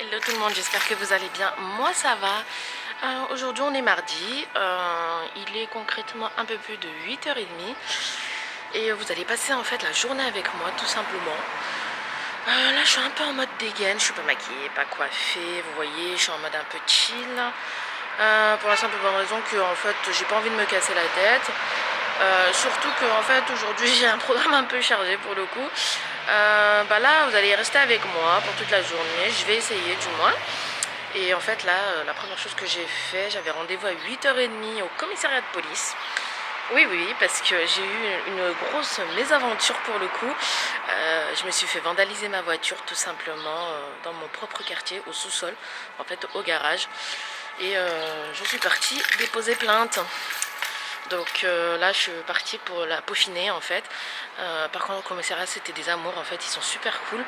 Hello tout le monde, j'espère que vous allez bien. Moi ça va. Aujourd'hui on est mardi. Il est concrètement un peu plus de 8h30. Et vous allez passer en fait la journée avec moi tout simplement. Là je suis un peu en mode dégaine, je suis pas maquillée, pas coiffée. Vous voyez, je suis en mode un peu chill. Pour la simple bonne raison que en fait j'ai pas envie de me casser la tête. Surtout que en fait aujourd'hui j'ai un programme un peu chargé pour le coup. Là vous allez rester avec moi pour toute la journée, je vais essayer du moins. Et en fait là la première chose que j'ai fait, j'avais rendez-vous à 8h30 au commissariat de police. Oui, parce que j'ai eu une grosse mésaventure pour le coup. Je me suis fait vandaliser ma voiture tout simplement dans mon propre quartier, au sous-sol, en fait au garage. Et je suis partie déposer plainte. Donc là je suis partie pour la peaufiner en fait. Par contre au commissariat c'était des amours en fait, ils sont super cool.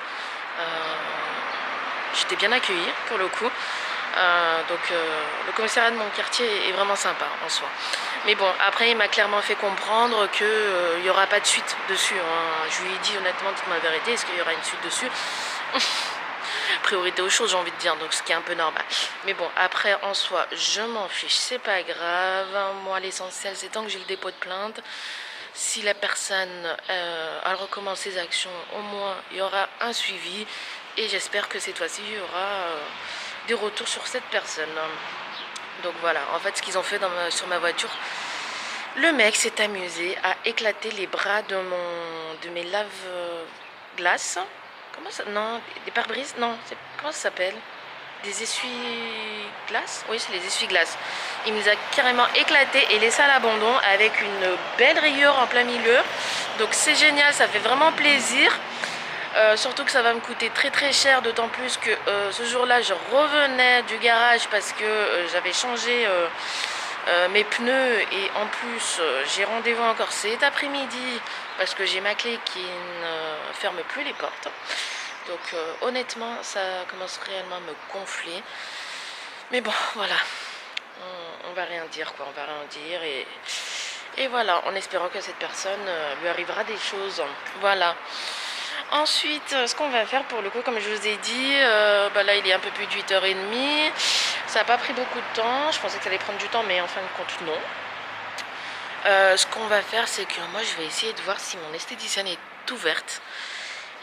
J'étais bien accueillie pour le coup. Le commissariat de mon quartier est vraiment sympa en soi. Mais bon, après il m'a clairement fait comprendre qu'il n'y aura pas de suite dessus. Je lui ai dit honnêtement toute ma vérité, est-ce qu'il y aura une suite dessus? Priorité aux choses j'ai envie de dire, donc ce qui est un peu normal. Mais bon, après en soi je m'en fiche, c'est pas grave. Moi l'essentiel c'est tant que j'ai le dépôt de plainte. Si la personne elle recommence ses actions, au moins il y aura un suivi. Et j'espère que cette fois-ci il y aura des retours sur cette personne. Donc voilà, en fait ce qu'ils ont fait sur ma voiture, le mec s'est amusé à éclater les bras de mes lave-glaces. Comment ça? Non, des pare-brises? Non, comment ça s'appelle? Des essuie-glaces? Oui, c'est les essuie-glaces. Il nous a carrément éclaté et laissé à l'abandon avec une belle rayure en plein milieu. Donc c'est génial, ça fait vraiment plaisir. Surtout que ça va me coûter très très cher, d'autant plus que ce jour-là je revenais du garage parce que j'avais changé mes pneus et en plus j'ai rendez-vous encore cet après-midi parce que j'ai ma clé qui ne ferme plus les portes. Donc honnêtement ça commence réellement à me gonfler. Mais bon voilà, on va rien dire quoi, on va rien dire et voilà, en espérant que cette personne lui arrivera des choses. Voilà. Ensuite, ce qu'on va faire pour le coup, comme je vous ai dit, là il est un peu plus de 8h30. Ça n'a pas pris beaucoup de temps. Je pensais que ça allait prendre du temps, mais en fin de compte, non. Ce qu'on va faire, c'est que moi je vais essayer de voir si mon esthéticienne est ouverte.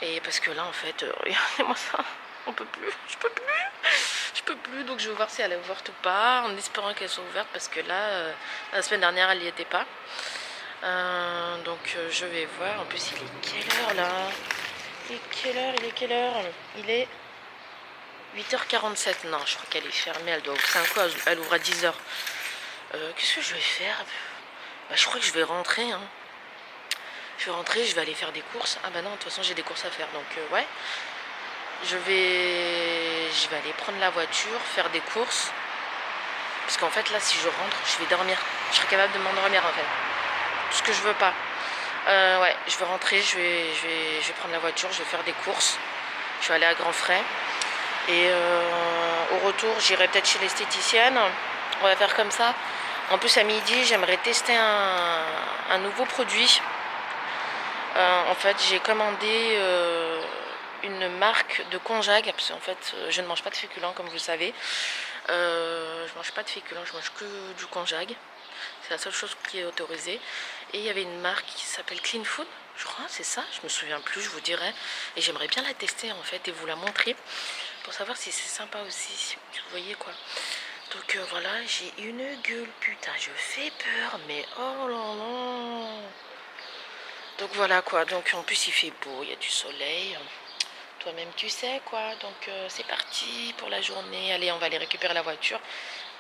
Et parce que là, en fait, regardez-moi ça. On peut plus, je peux plus, donc je vais voir si elle est ouverte ou pas, en espérant qu'elle soit ouverte, parce que là, la semaine dernière, elle n'y était pas. Je vais voir. En plus, il est quelle heure là? Il est quelle heure? Il est 8h47. Non, je crois qu'elle est fermée. Elle doit ouvrir. C'est un quoi? Elle ouvre à 10h. Qu'est-ce que je vais faire? Je crois que je vais rentrer. Hein. Je vais rentrer, je vais aller faire des courses. Ah bah non, de toute façon, j'ai des courses à faire. Donc, ouais. Je vais aller prendre la voiture, faire des courses. Parce qu'en fait, là, si je rentre, je vais dormir. Je serai capable de m'endormir, en fait. Tout ce que je veux pas. Ouais, je vais rentrer, je vais prendre la voiture, je vais faire des courses. Je vais aller à grands frais. Et au retour, j'irai peut-être chez l'esthéticienne. On va faire comme ça. En plus, à midi, j'aimerais tester un nouveau produit. En fait, j'ai commandé une marque de konjac. Parce qu'en fait, je ne mange pas de féculents, comme vous le savez. Je mange pas de féculents, je mange que du konjac. C'est la seule chose qui est autorisée. Et il y avait une marque qui s'appelle Clean Food. Je crois, c'est ça. Je me souviens plus, je vous dirai. Et j'aimerais bien la tester en fait et vous la montrer pour savoir si c'est sympa aussi. Vous voyez quoi. Donc voilà, j'ai une gueule. Putain, je fais peur. Mais oh là là. Donc voilà quoi. Donc en plus il fait beau, il y a du soleil. Toi-même tu sais quoi. Donc c'est parti pour la journée. Allez, on va aller récupérer la voiture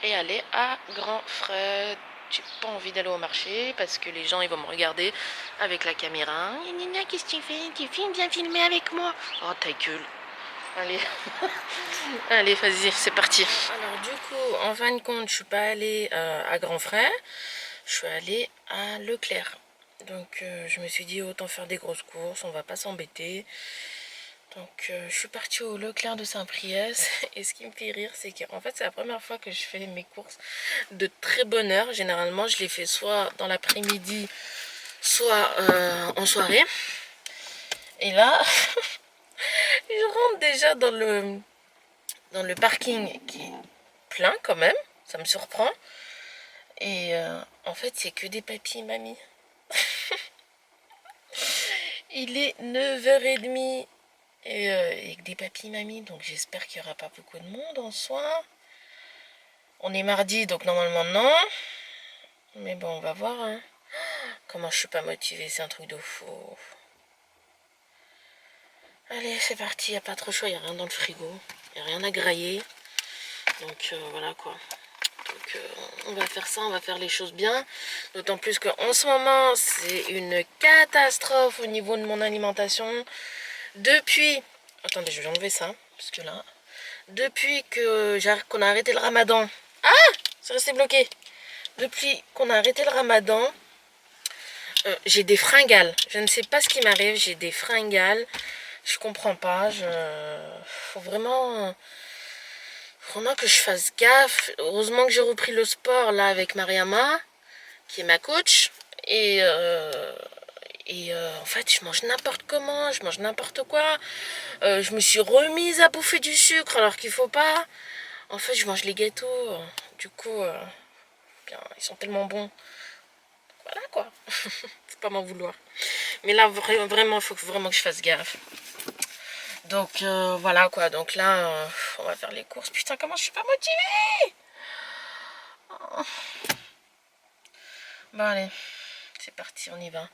et aller à grands frais. J'ai pas envie d'aller au marché parce que les gens ils vont me regarder avec la caméra. Nina, qu'est-ce que tu fais? Tu filmes, viens filmer avec moi. Oh ta gueule. Allez, allez, vas-y, c'est parti. Alors du coup, en fin de compte, je suis pas allée à grands frais. Je suis allée à Leclerc. Donc je me suis dit autant faire des grosses courses, on va pas s'embêter. Donc je suis partie au Leclerc de Saint-Priest et ce qui me fait rire c'est qu'en fait c'est la première fois que je fais mes courses de très bonne heure. Généralement je les fais soit dans l'après-midi soit en soirée. Et là je rentre déjà dans dans le parking qui est plein quand même, ça me surprend. Et en fait, c'est que des papis, mamie. Il est 9h30 et des papis, mamie, donc j'espère qu'il n'y aura pas beaucoup de monde en soi. On est mardi, donc normalement non. Mais bon, on va voir. Hein. Comment je suis pas motivée, c'est un truc de fou. Allez, c'est parti, il n'y a pas trop chaud, il n'y a rien dans le frigo. Il n'y a rien à grailler. Donc voilà quoi. Donc on va faire ça, on va faire les choses bien. D'autant plus qu'en ce moment, c'est une catastrophe au niveau de mon alimentation. Depuis... Attendez, je vais enlever ça. Parce que là... Depuis qu'on a arrêté le ramadan... Ah! C'est resté bloqué. Depuis qu'on a arrêté le ramadan, j'ai des fringales. Je ne sais pas ce qui m'arrive, j'ai des fringales. Je comprends pas. Faut vraiment que je fasse gaffe. Heureusement que j'ai repris le sport là avec Mariama, qui est ma coach. Et en fait, je mange n'importe comment, je mange n'importe quoi. Je me suis remise à bouffer du sucre alors qu'il faut pas. En fait, je mange les gâteaux. Du coup, ils sont tellement bons. Voilà quoi. Faut pas m'en vouloir. Mais là, vraiment, il faut vraiment que je fasse gaffe. Donc voilà quoi. Donc là, on va faire les courses. Putain, comment je suis pas motivée. Oh. Bon allez, c'est parti, on y va.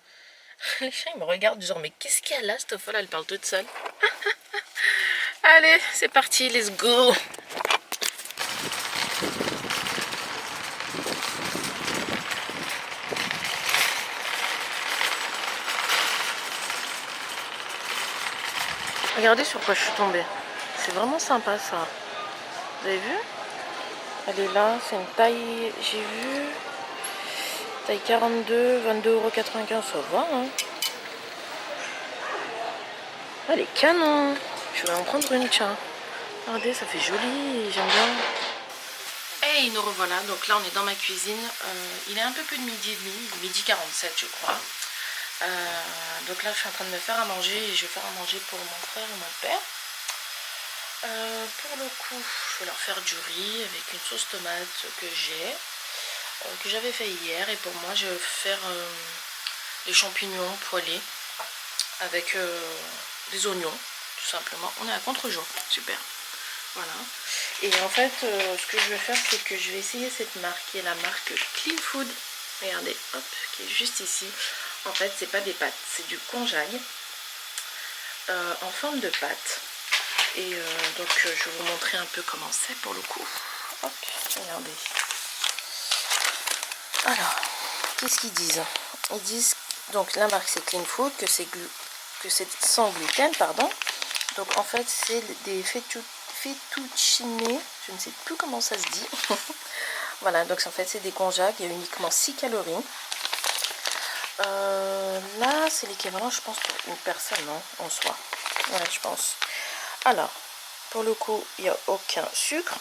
Les chiens ils me regardent du genre mais qu'est-ce qu'il y a là, cette folle, elle parle toute seule. Allez, c'est parti, let's go. Regardez sur quoi je suis tombée. C'est vraiment sympa ça. Vous avez vu? Elle est là, c'est une taille, j'ai vu, taille 42, 22,95 €, ça va hein. Elle est canon. Je vais en prendre une, tiens. Regardez, ça fait joli, j'aime bien. Et nous revoilà, donc là on est dans ma cuisine. Il est un peu plus de midi et demi, midi 47 je crois. Donc là je suis en train de me faire à manger et je vais faire à manger pour mon frère et mon père. Pour le coup, je vais leur faire du riz avec une sauce tomate que j'avais fait hier. Et pour moi, je vais faire des champignons poêlés avec des oignons, tout simplement. On est à contre-jour, super. Voilà. Et en fait, ce que je vais faire, c'est que je vais essayer cette marque, qui est la marque Clean Food. Regardez, hop, qui est juste ici. En fait, c'est pas des pâtes, c'est du konjac en forme de pâte. Et donc je vais vous montrer un peu comment c'est pour le coup. Hop, regardez. Alors, qu'est-ce qu'ils disent? Ils disent, donc la marque c'est Clean Food, que c'est sans gluten, pardon. Donc en fait c'est des fettuccine, je ne sais plus comment ça se dit. Voilà, donc en fait c'est des konjac, il y a uniquement 6 calories. Là c'est l'équivalent je pense pour une personne, non, en soi. Ouais, je pense. Alors, pour le coup, il n'y a aucun sucre,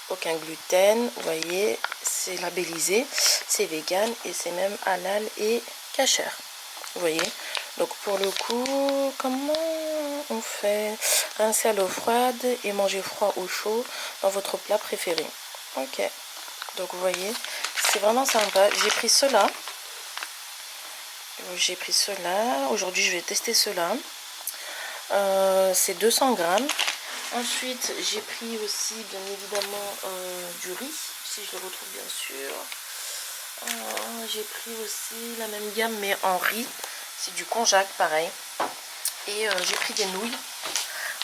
aucun gluten, vous voyez, c'est labellisé, c'est vegan et c'est même halal et kasher, vous voyez. Donc pour le coup, comment on fait? Rincer à l'eau froide et manger froid ou chaud dans votre plat préféré. Ok, donc vous voyez, c'est vraiment sympa. J'ai pris cela. Aujourd'hui je vais tester cela. C'est 200 grammes. Ensuite j'ai pris aussi bien évidemment du riz, si je le retrouve bien sûr. J'ai pris aussi la même gamme mais en riz, c'est du konjac pareil. Et j'ai pris des nouilles.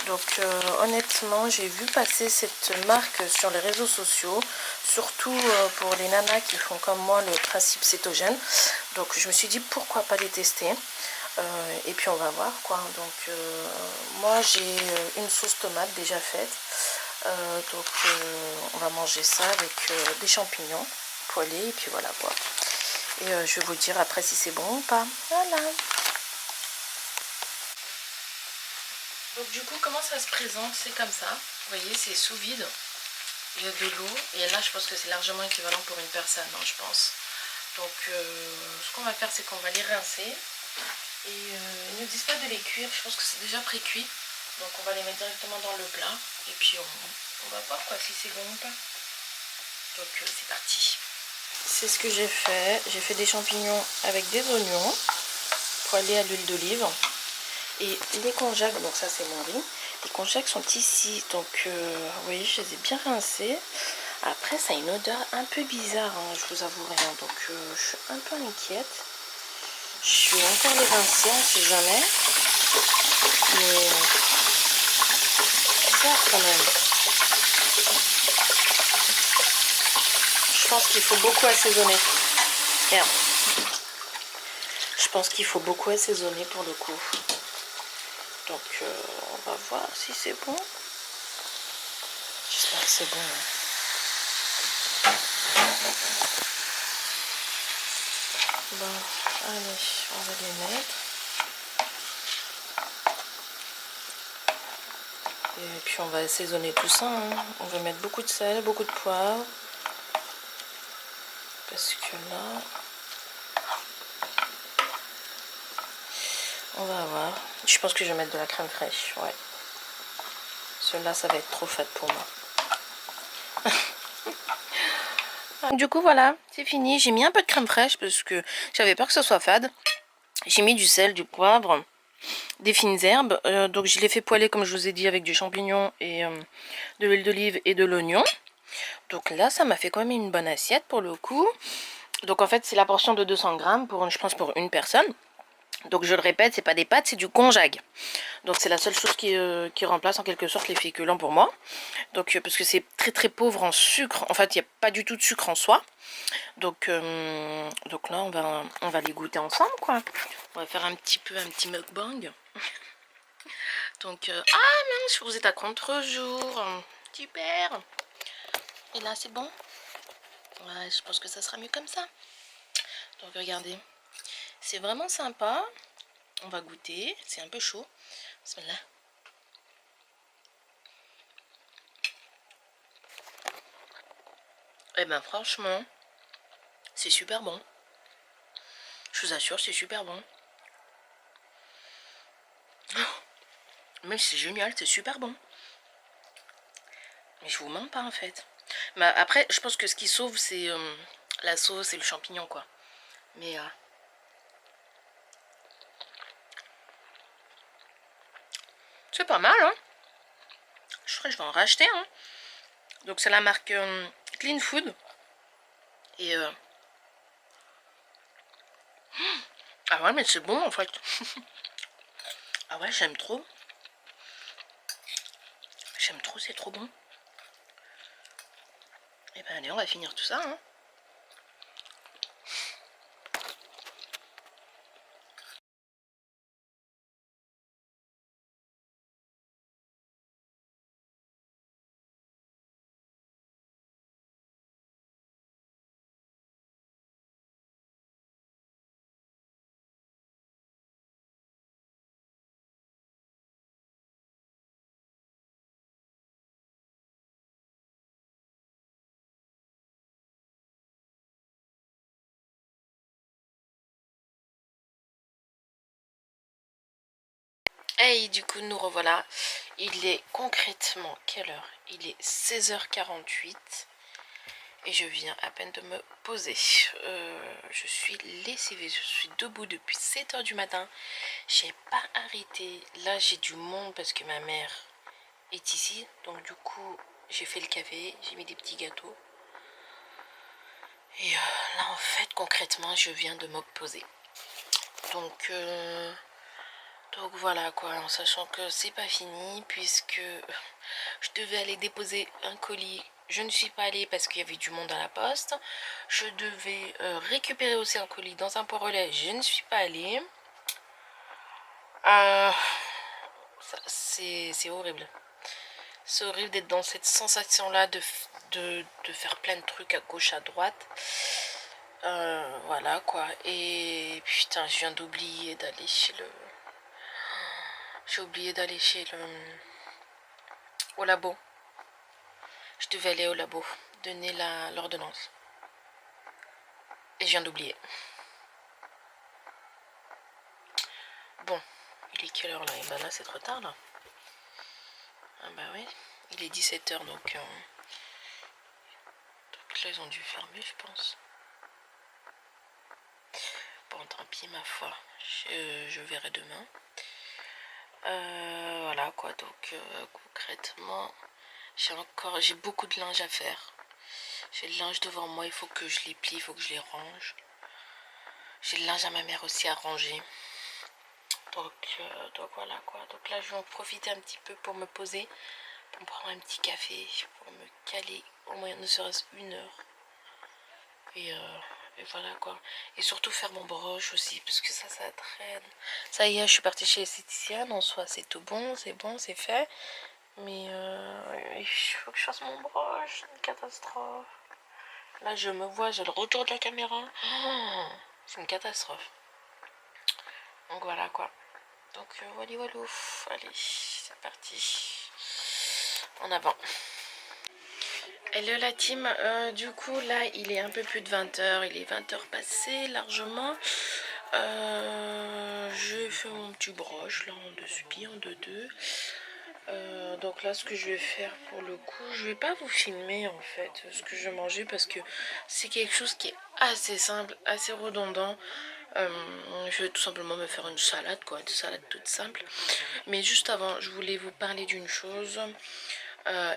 Donc honnêtement j'ai vu passer cette marque sur les réseaux sociaux, surtout pour les nanas qui font comme moi le principe cétogène. Donc je me suis dit pourquoi pas les tester. Et puis on va voir quoi. Donc moi j'ai une sauce tomate déjà faite. Donc on va manger ça avec des champignons poêlés et puis voilà quoi. Et je vais vous dire après si c'est bon ou pas. Voilà. Donc du coup comment ça se présente, c'est comme ça. Vous voyez c'est sous vide. Il y a de l'eau et là je pense que c'est largement équivalent pour une personne, hein, je pense. Donc ce qu'on va faire c'est qu'on va les rincer. Et ils ne disent pas de les cuire, je pense que c'est déjà pré-cuit. Donc on va les mettre directement dans le plat. Et puis on va voir quoi si c'est bon ou pas. Donc c'est parti. C'est ce que j'ai fait. J'ai fait des champignons avec des oignons pour aller à l'huile d'olive. Et les konjac, donc ça c'est mon riz. Les konjac sont ici. Donc vous voyez, je les ai bien rincés. Après ça a une odeur un peu bizarre, hein, je vous avouerai. Donc je suis un peu inquiète. Je vais encore les rincer, on sait jamais. Mais bizarre quand même. Je pense qu'il faut beaucoup assaisonner. Merde. Je pense qu'il faut beaucoup assaisonner pour le coup. Donc on va voir si c'est bon. J'espère que c'est bon. Hein. Bon, allez, on va les mettre. Et puis on va assaisonner tout ça. Hein. On va mettre beaucoup de sel, beaucoup de poivre. Parce que là, on va voir. Je pense que je vais mettre de la crème fraîche. Ouais. Cela, ça va être trop fade pour moi. Du coup, voilà, c'est fini. J'ai mis un peu de crème fraîche parce que j'avais peur que ce soit fade. J'ai mis du sel, du poivre, des fines herbes. Donc je l'ai fait poêler, comme je vous ai dit, avec du champignon et de l'huile d'olive et de l'oignon. Donc là, ça m'a fait quand même une bonne assiette pour le coup. Donc en fait, c'est la portion de 200 grammes, pour, je pense pour une personne. Donc je le répète, c'est pas des pâtes, c'est du konjac. Donc c'est la seule chose qui remplace en quelque sorte les féculents pour moi. Donc parce que c'est très très pauvre en sucre. En fait, il n'y a pas du tout de sucre en soi. Donc là, on va les goûter ensemble, quoi. On va faire un petit mukbang. Donc, ah mince, vous êtes à contre-jour. Super. Et là, c'est bon? Ouais, je pense que ça sera mieux comme ça. Donc, regardez. C'est vraiment sympa. On va goûter. C'est un peu chaud. Bismillah. Eh ben, franchement, c'est super bon. Je vous assure, c'est super bon. Mais c'est génial, c'est super bon. Mais je vous mens pas en fait. Mais après, je pense que ce qui sauve, c'est la sauce et le champignon, quoi. Mais c'est pas mal, hein. Je crois que je vais en racheter, hein. Donc c'est la marque Clean Food. Et ah ouais, mais c'est bon en fait. Ah ouais, j'aime trop. J'aime trop, c'est trop bon. Et ben allez, on va finir tout ça, hein. Hey, du coup, nous revoilà. Il est concrètement, quelle heure? Il est 16h48. Et je viens à peine de me poser. Je suis lessivée, je suis debout depuis 7h du matin. J'ai pas arrêté. Là, j'ai du monde parce que ma mère est ici. Donc du coup, j'ai fait le café, j'ai mis des petits gâteaux. Et là, en fait, concrètement, je viens de me poser. Donc voilà quoi, en sachant que c'est pas fini puisque je devais aller déposer un colis. Je ne suis pas allée parce qu'il y avait du monde à la poste. Je devais récupérer aussi un colis dans un port relais. Je ne suis pas allée. C'est horrible. C'est horrible d'être dans cette sensation-là de faire plein de trucs à gauche, à droite. Voilà quoi. Et putain, je viens d'oublier d'aller chez le... J'ai oublié d'aller chez le... au labo. Je devais aller au labo, donner l'ordonnance. Et je viens d'oublier. Bon, il est quelle heure là? Et ben là, c'est trop tard là. Ah bah oui, il est 17h donc là ils ont dû fermer je pense. Bon tant pis ma foi, je verrai demain. Voilà quoi, donc concrètement j'ai beaucoup de linge à faire. J'ai le linge devant moi, il faut que je les plie, il faut que je les range. J'ai le linge à ma mère aussi à ranger. Donc voilà quoi, donc là je vais en profiter un petit peu pour me poser, pour me prendre un petit café, pour me caler au moins ne serait-ce 1 heure. Et voilà quoi. Et surtout faire mon broche aussi, parce que ça traîne. Ça y est, je suis partie chez l'esthéticienne, en soi c'est tout bon, c'est fait. Mais il faut que je fasse mon broche, c'est une catastrophe. Là je me vois, j'ai le retour de la caméra. Oh, c'est une catastrophe. Donc voilà quoi. Donc voilà, allez, c'est parti. En avant. Hello la team, du coup là il est un peu plus de 20h, il est 20h passé largement. Je fais mon petit broche là en 2 en 2-2. Donc là ce que je vais faire pour le coup, je vais pas vous filmer en fait ce que je vais manger parce que c'est quelque chose qui est assez simple, assez redondant. Je vais tout simplement me faire une salade quoi, une salade toute simple. Mais juste avant, je voulais vous parler d'une chose.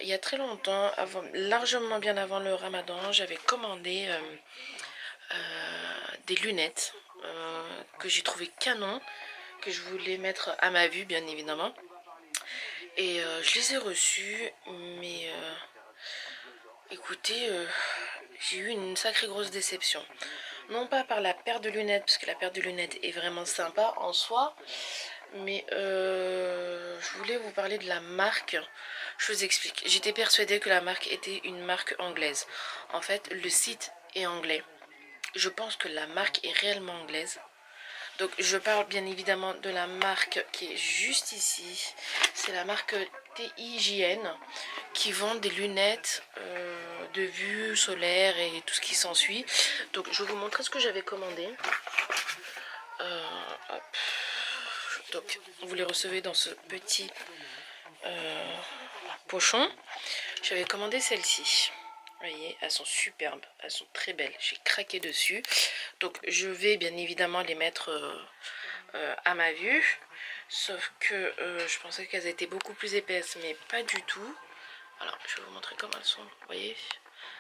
Il y a très longtemps, largement bien avant le ramadan, j'avais commandé des lunettes que j'ai trouvé canon, que je voulais mettre à ma vue bien évidemment. Et je les ai reçues, mais écoutez, j'ai eu une sacrée grosse déception. Non pas par la paire de lunettes, parce que la paire de lunettes est vraiment sympa en soi, mais je voulais vous parler de la marque. Je vous explique. J'étais persuadée que la marque était une marque anglaise. En fait, le site est anglais. Je pense que la marque est réellement anglaise. Donc je parle bien évidemment de la marque qui est juste ici. C'est la marque TIJN qui vend des lunettes de vue solaire et tout ce qui s'ensuit. Donc je vais vous montrer ce que j'avais commandé. Hop. Donc vous les recevez dans ce petit pochon. J'avais commandé celle-ci. Vous voyez, elles sont superbes, elles sont très belles. J'ai craqué dessus. Donc je vais bien évidemment les mettre à ma vue. Sauf que je pensais qu'elles étaient beaucoup plus épaisses, mais pas du tout. Alors je vais vous montrer comment elles sont. Vous voyez,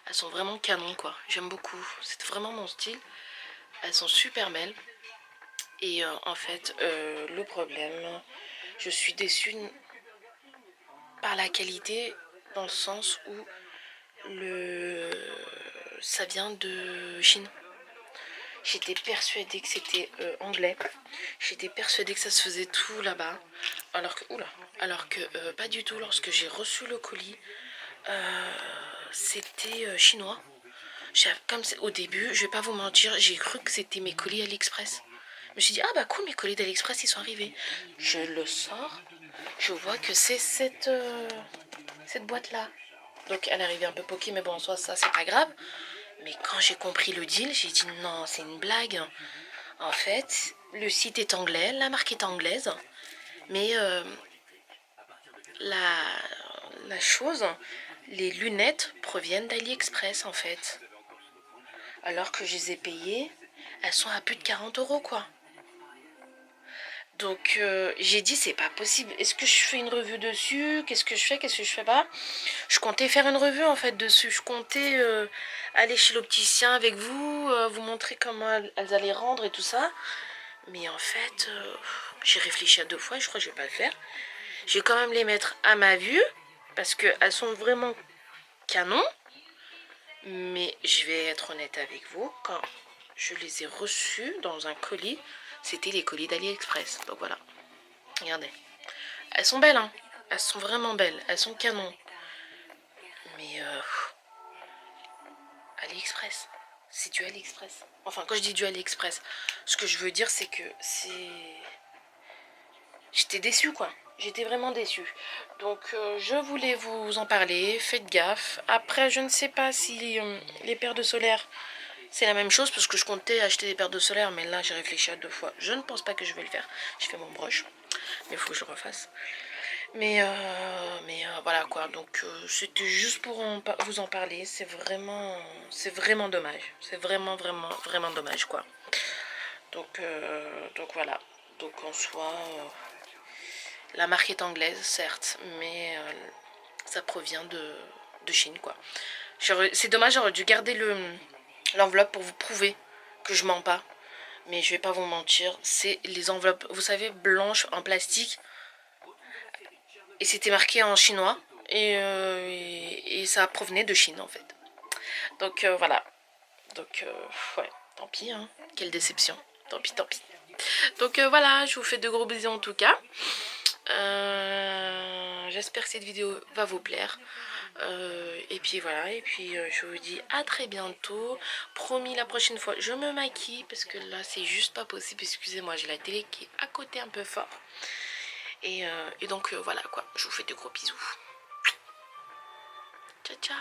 elles sont vraiment canon quoi. J'aime beaucoup. C'est vraiment mon style. Elles sont super belles. Et en fait, le problème, je suis déçue par la qualité, dans le sens où ça vient de Chine. J'étais persuadée que c'était anglais. J'étais persuadée que ça se faisait tout là-bas. Alors que pas du tout. Lorsque j'ai reçu le colis, c'était chinois. Comme au début, je vais pas vous mentir, j'ai cru que c'était mes colis AliExpress. Je me suis dit, ah bah cool, mes colis d'AliExpress, ils sont arrivés. Je le sors, je vois que c'est cette boîte-là. Donc elle est arrivée un peu poquée, mais bon, en soi, ça, c'est pas grave. Mais quand j'ai compris le deal, j'ai dit, non, c'est une blague. En fait, le site est anglais, la marque est anglaise. Mais la chose, les lunettes proviennent d'AliExpress, en fait. Alors que je les ai payées, elles sont à plus de 40 € quoi. Donc j'ai dit c'est pas possible. Est-ce que je fais une revue dessus? Qu'est-ce que je fais? Qu'est-ce que je fais pas? Je comptais faire une revue en fait dessus. Je comptais aller chez l'opticien avec vous, vous montrer comment elles allaient rendre et tout ça. Mais en fait, j'ai réfléchi à 2 fois et je crois que je vais pas le faire. Je vais quand même les mettre à ma vue parce qu'elles sont vraiment canon. Mais je vais être honnête avec vous, quand je les ai reçus dans un colis, c'était les colis d'AliExpress. Donc voilà, regardez. Elles sont belles, hein. Elles sont vraiment belles, elles sont canon. Mais AliExpress, c'est du AliExpress. Enfin, quand je dis du AliExpress, ce que je veux dire, c'est que j'étais déçue, quoi. J'étais vraiment déçue. Donc, je voulais vous en parler. Faites gaffe. Après, je ne sais pas si les paires de solaire, c'est la même chose, parce que je comptais acheter des paires de solaire, mais là, j'ai réfléchi à 2 fois. Je ne pense pas que je vais le faire. Je fais mon broche, mais il faut que je refasse. Voilà quoi, donc c'était juste pour vous en parler. C'est vraiment dommage. C'est vraiment dommage quoi. Donc voilà. Donc en soi, la marque est anglaise certes, mais ça provient de Chine quoi. C'est dommage, j'aurais dû garder l'enveloppe pour vous prouver que je mens pas. Mais je vais pas vous mentir, c'est les enveloppes, vous savez, blanches en plastique. Et c'était marqué en chinois. Et ça provenait de Chine en fait. Donc voilà. Donc ouais, tant pis, hein. Quelle déception. Tant pis, tant pis. Donc voilà, je vous fais de gros bisous en tout cas. J'espère que cette vidéo va vous plaire. Et puis voilà, et puis je vous dis à très bientôt. Promis, la prochaine fois, je me maquille parce que là, c'est juste pas possible. Excusez-moi, j'ai la télé qui est à côté un peu fort. Et donc voilà quoi, je vous fais de gros bisous. Ciao, ciao.